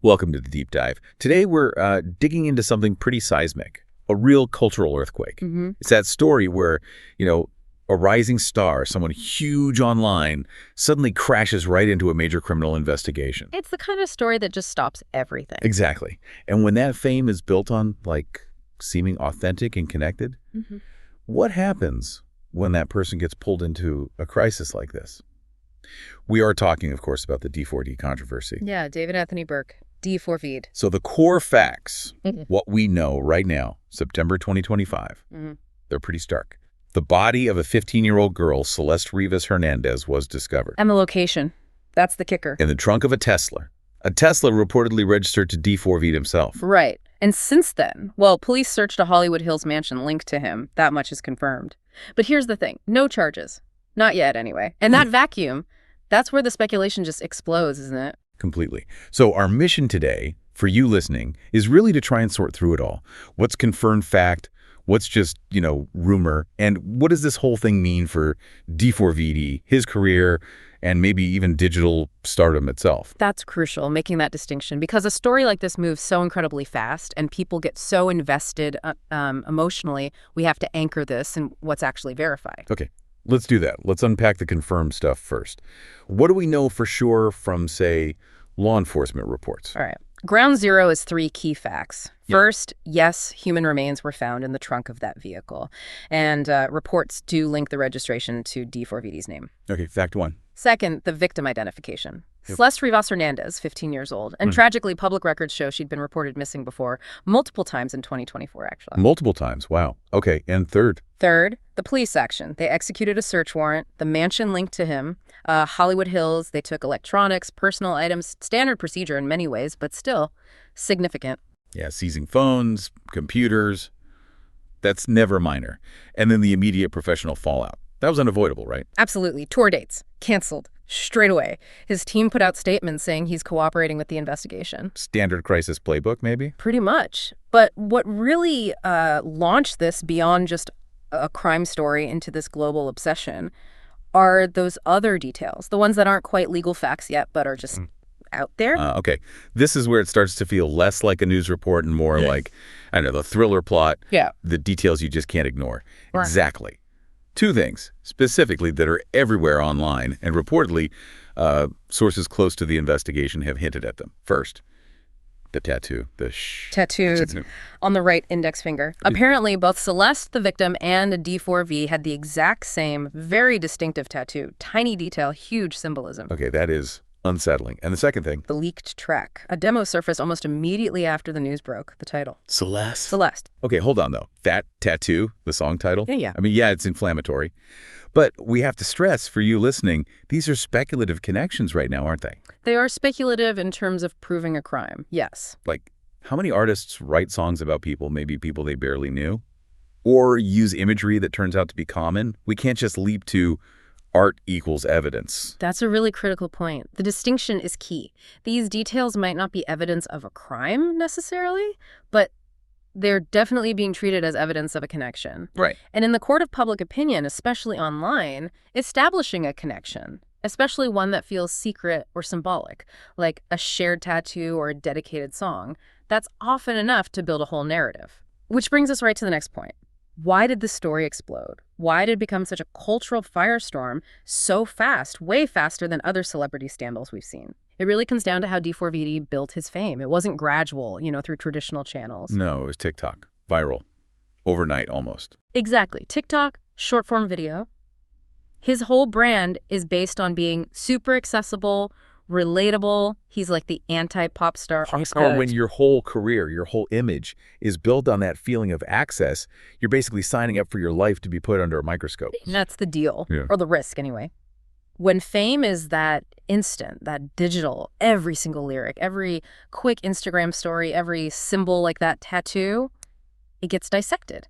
Welcome to the Deep Dive. Today we're digging into something pretty seismic, a real cultural earthquake. It's that story where, a rising star, someone huge online, suddenly crashes right into a major criminal investigation. It's the kind of story that just stops everything. Exactly. And when that fame is built on, seeming authentic and connected, what happens when that person gets pulled into a crisis like this? We are talking, of course, about the D4D controversy. Yeah, David Anthony Burke, D4vd. So the core facts, what we know right now, September 2025, they're pretty stark. The body of a 15-year-old girl, Celeste Rivas Hernandez, was discovered. And the location. That's the kicker. In the trunk of a Tesla. A Tesla reportedly registered to D4vd himself. Right. And since then, police searched a Hollywood Hills mansion linked to him. That much is confirmed. But here's the thing. No charges. Not yet, anyway. And that vacuum, that's where the speculation just explodes, isn't it? Completely. So our mission today, for you listening, is really to try and sort through it all. What's confirmed fact? What's just, rumor? And what does this whole thing mean for D4vd, his career, and maybe even digital stardom itself? That's crucial, making that distinction, because a story like this moves so incredibly fast and people get so invested emotionally, we have to anchor this in what's actually verified. Okay, let's do that. Let's unpack the confirmed stuff first. What do we know for sure from, say, law enforcement reports? All right. Ground zero is 3 key facts. First, yes, human remains were found in the trunk of that vehicle. And reports do link the registration to D4vd's name. Okay, fact 1. Second, the victim identification. Celeste Rivas Hernandez, 15 years old. And tragically, public records show she'd been reported missing before, multiple times in 2024, actually. Multiple times, wow. Okay, and third? Third, the police action. They executed a search warrant, the mansion linked to him, Hollywood Hills, they took electronics, personal items, standard procedure in many ways, but still significant. Yeah, seizing phones, computers, that's never minor. And then the immediate professional fallout. That was unavoidable, right? Absolutely. Tour dates canceled straight away. His team put out statements saying he's cooperating with the investigation. Standard crisis playbook, maybe? Pretty much. But what really launched this beyond just a crime story into this global obsession are those other details, the ones that aren't quite legal facts yet, but are just out there. Okay. This is where it starts to feel less like a news report and more like, the thriller plot. Yeah. The details you just can't ignore. Right. Exactly. 2 things, specifically, that are everywhere online, and reportedly, sources close to the investigation have hinted at them. First, the tattoo, Tattoos on the right index finger. Apparently, both Celeste, the victim, and D4v had the exact same, very distinctive tattoo. Tiny detail, huge symbolism. Okay, that is unsettling. And the second thing? The leaked track. A demo surfaced almost immediately after the news broke. The title. Celeste. Okay, hold on, though. That tattoo, the song title? Yeah. It's inflammatory. But we have to stress, for you listening, these are speculative connections right now, aren't they? They are speculative in terms of proving a crime, yes. How many artists write songs about people, maybe people they barely knew? Or use imagery that turns out to be common? We can't just leap to art equals evidence. That's a really critical point. The distinction is key. These details might not be evidence of a crime necessarily, but they're definitely being treated as evidence of a connection. Right. And in the court of public opinion, especially online, establishing a connection, especially one that feels secret or symbolic, like a shared tattoo or a dedicated song, that's often enough to build a whole narrative. Which brings us right to the next point. Why did the story explode? Why did it become such a cultural firestorm so fast, way faster than other celebrity scandals we've seen? It really comes down to how D4vd built his fame. It wasn't gradual, through traditional channels. No, it was TikTok. Viral. Overnight, almost. Exactly. TikTok, short-form video. His whole brand is based on being super accessible, relatable. He's like the anti-pop star. When your whole career, your whole image is built on that feeling of access, you're basically signing up for your life to be put under a microscope. That's the deal, or the risk anyway. When fame is that instant, that digital, every single lyric, every quick Instagram story, every symbol like that tattoo, it gets dissected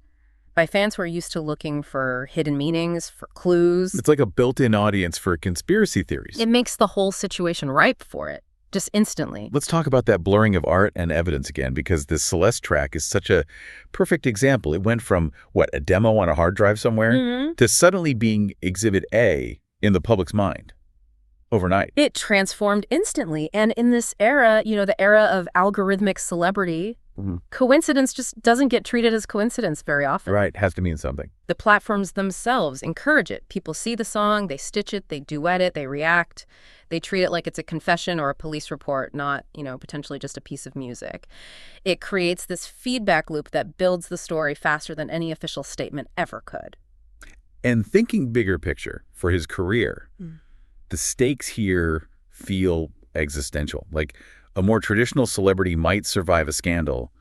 by fans who are used to looking for hidden meanings, for clues. It's like a built-in audience for conspiracy theories. It makes the whole situation ripe for it, just instantly. Let's talk about that blurring of art and evidence again, because this Celeste track is such a perfect example. It went from, a demo on a hard drive somewhere, to suddenly being Exhibit A in the public's mind. overnight. It transformed instantly. And in this era, the era of algorithmic celebrity, coincidence just doesn't get treated as coincidence very often. Right, has to mean something. The platforms themselves encourage it. People see the song, they stitch it, they duet it, they react. They treat it like it's a confession or a police report, not, potentially just a piece of music. It creates this feedback loop that builds the story faster than any official statement ever could. And thinking bigger picture for his career, the stakes here feel existential. Like a more traditional celebrity might survive a scandal,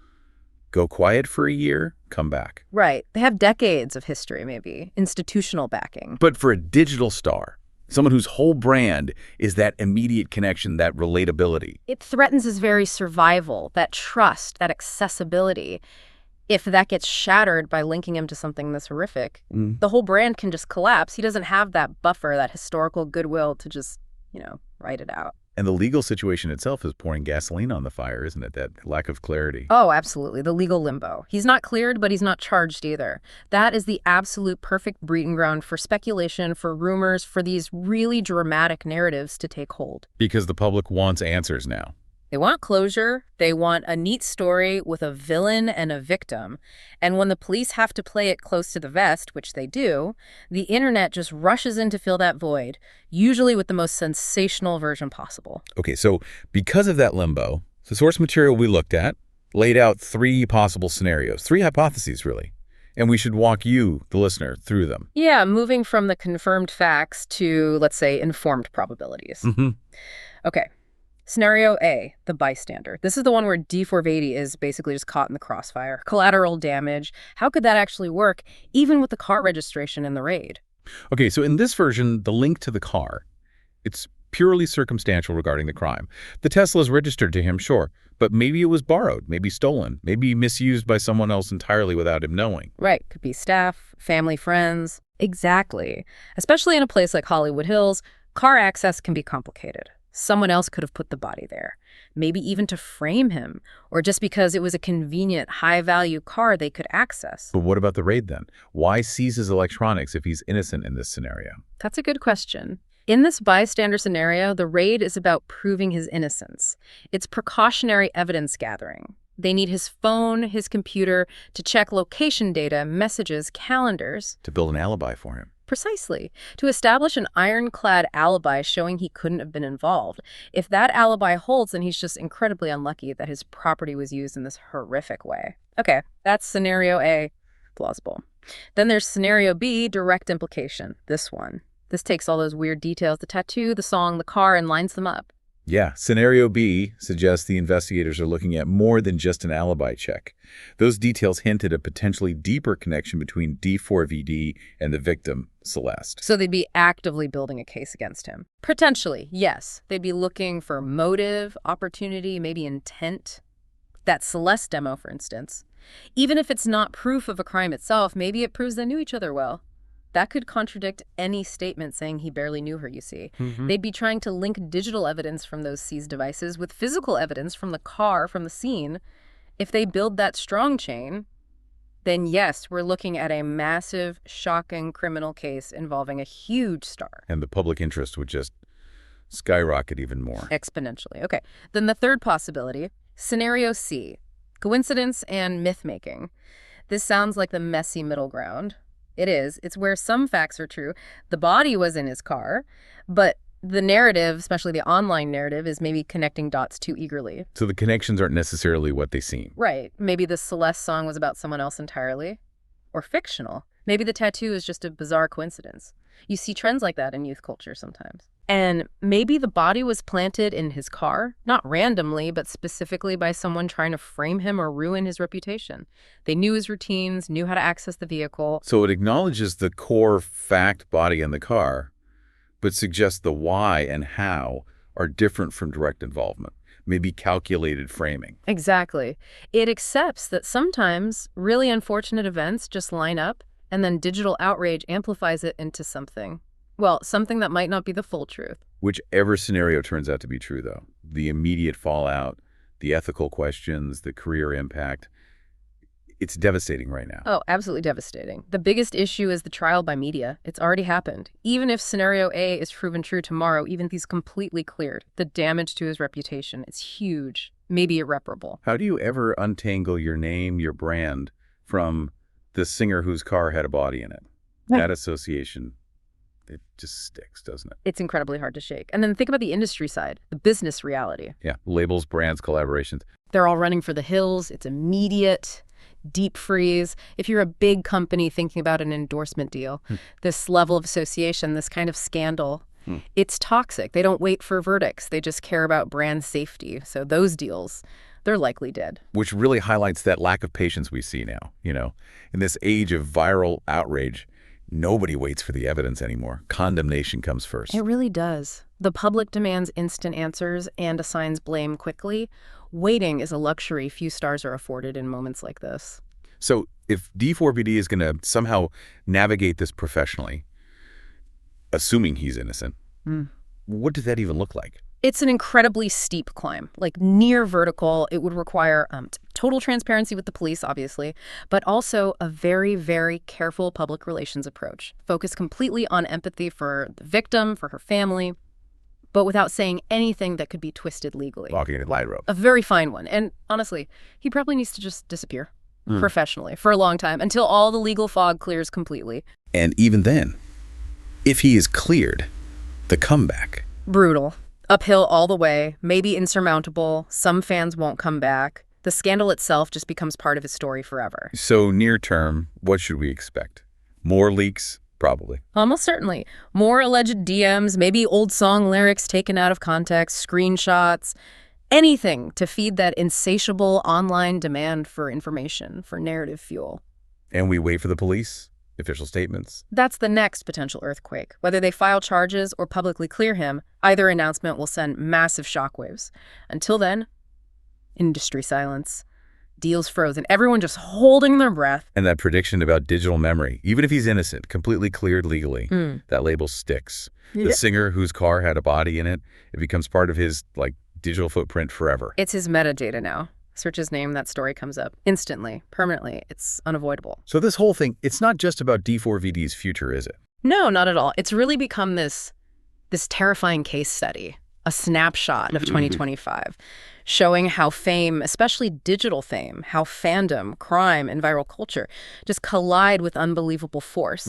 go quiet for a year, come back. Right. They have decades of history, maybe, institutional backing. But for a digital star, someone whose whole brand is that immediate connection, that relatability. It threatens his very survival, that trust, that accessibility. If that gets shattered by linking him to something this horrific, the whole brand can just collapse. He doesn't have that buffer, that historical goodwill to just, write it out. And the legal situation itself is pouring gasoline on the fire, isn't it? That lack of clarity. Oh, absolutely. The legal limbo. He's not cleared, but he's not charged either. That is the absolute perfect breeding ground for speculation, for rumors, for these really dramatic narratives to take hold. Because the public wants answers now. They want closure. They want a neat story with a villain and a victim. And when the police have to play it close to the vest, which they do, the internet just rushes in to fill that void, usually with the most sensational version possible. Okay, so because of that limbo, the source material we looked at laid out 3 possible scenarios, 3 hypotheses, really. And we should walk you, the listener, through them. Yeah, moving from the confirmed facts to, let's say, informed probabilities. Okay. Scenario A, the bystander. This is the one where D4vd is basically just caught in the crossfire. Collateral damage. How could that actually work, even with the car registration in the raid? Okay, so in this version, the link to the car, it's purely circumstantial regarding the crime. The Tesla is registered to him, sure, but maybe it was borrowed, maybe stolen, maybe misused by someone else entirely without him knowing. Right, could be staff, family, friends. Exactly. Especially in a place like Hollywood Hills, car access can be complicated. Someone else could have put the body there, maybe even to frame him, or just because it was a convenient, high-value car they could access. But what about the raid then? Why seize his electronics if he's innocent in this scenario? That's a good question. In this bystander scenario, the raid is about proving his innocence. It's precautionary evidence gathering. They need his phone, his computer, to check location data, messages, calendars. To build an alibi for him. Precisely. To establish an ironclad alibi showing he couldn't have been involved. If that alibi holds, then he's just incredibly unlucky that his property was used in this horrific way. Okay, that's scenario A, plausible. Then there's scenario B, direct implication, this one. This takes all those weird details, the tattoo, the song, the car, and lines them up. Yeah, scenario B suggests the investigators are looking at more than just an alibi check. Those details hint at a potentially deeper connection between D4vd and the victim, Celeste. So they'd be actively building a case against him. Potentially, yes. They'd be looking for motive, opportunity, maybe intent. That Celeste demo, for instance. Even if it's not proof of a crime itself, maybe it proves they knew each other well. That could contradict any statement saying he barely knew her, you see. They'd be trying to link digital evidence from those seized devices with physical evidence from the car, from the scene. If they build that strong chain, then yes, we're looking at a massive, shocking criminal case involving a huge star. And the public interest would just skyrocket even more. Exponentially. Okay. Then the third possibility, scenario C, coincidence and myth-making. This sounds like the messy middle ground. It is. It's where some facts are true. The body was in his car, but the narrative, especially the online narrative, is maybe connecting dots too eagerly. So the connections aren't necessarily what they seem. Right. Maybe the Celeste song was about someone else entirely. Or fictional. Maybe the tattoo is just a bizarre coincidence. You see trends like that in youth culture sometimes. And maybe the body was planted in his car, not randomly, but specifically by someone trying to frame him or ruin his reputation. They knew his routines, knew how to access the vehicle. So it acknowledges the core fact body in the car, but suggests the why and how are different from direct involvement, maybe calculated framing. Exactly. It accepts that sometimes really unfortunate events just line up, and then digital outrage amplifies it into something. Well, something that might not be the full truth. Whichever scenario turns out to be true, though, the immediate fallout, the ethical questions, the career impact, it's devastating right now. Oh, absolutely devastating. The biggest issue is the trial by media. It's already happened. Even if scenario A is proven true tomorrow, even if he's completely cleared, the damage to his reputation is huge, maybe irreparable. How do you ever untangle your name, your brand, from the singer whose car had a body in it? That association, it just sticks, doesn't it? It's incredibly hard to shake. And then think about the industry side, the business reality. Yeah, labels, brands, collaborations. They're all running for the hills. It's immediate, deep freeze. If you're a big company thinking about an endorsement deal, this level of association, this kind of scandal, it's toxic. They don't wait for verdicts. They just care about brand safety. So those deals, they're likely dead. Which really highlights that lack of patience we see now, In this age of viral outrage, nobody waits for the evidence anymore. Condemnation comes first. It really does. The public demands instant answers and assigns blame quickly. Waiting is a luxury few stars are afforded in moments like this. So if D4vd is going to somehow navigate this professionally, assuming he's innocent, what does that even look like? It's an incredibly steep climb, like near vertical. It would require total transparency with the police, obviously, but also a very, very careful public relations approach. Focus completely on empathy for the victim, for her family, but without saying anything that could be twisted legally. Walking a light rope. A very fine one. And honestly, he probably needs to just disappear professionally for a long time until all the legal fog clears completely. And even then, if he is cleared, the comeback. Brutal. Uphill all the way, maybe insurmountable. Some fans won't come back. The scandal itself just becomes part of his story forever. So near term, what should we expect? More leaks? Probably. Almost certainly. More alleged DMs, maybe old song lyrics taken out of context, screenshots, anything to feed that insatiable online demand for information, for narrative fuel. And we wait for the police? Official statements? That's the next potential earthquake. Whether they file charges or publicly clear him, either announcement will send massive shockwaves. Until then, industry silence. Deals frozen. Everyone just holding their breath. And that prediction about digital memory, even if he's innocent, completely cleared legally, that label sticks. The singer whose car had a body in it, it becomes part of his, digital footprint forever. It's his metadata now. Search his name, that story comes up. Instantly, permanently. It's unavoidable. So this whole thing, it's not just about D4vd's future, is it? No, not at all. It's really become this terrifying case study, a snapshot of 2025, showing how fame, especially digital fame, how fandom, crime, and viral culture just collide with unbelievable force.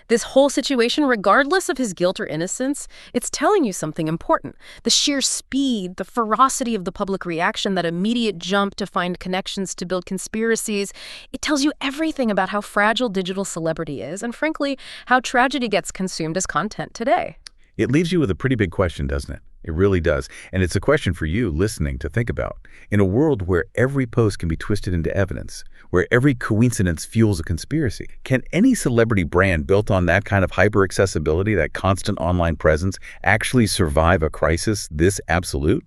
This whole situation, regardless of his guilt or innocence, it's telling you something important. The sheer speed, the ferocity of the public reaction, that immediate jump to find connections to build conspiracies, it tells you everything about how fragile digital celebrity is, and frankly, how tragedy gets consumed as content today. It leaves you with a pretty big question, doesn't it? It really does. And it's a question for you listening to think about. In a world where every post can be twisted into evidence, where every coincidence fuels a conspiracy, can any celebrity brand built on that kind of hyper-accessibility, that constant online presence, actually survive a crisis this absolute?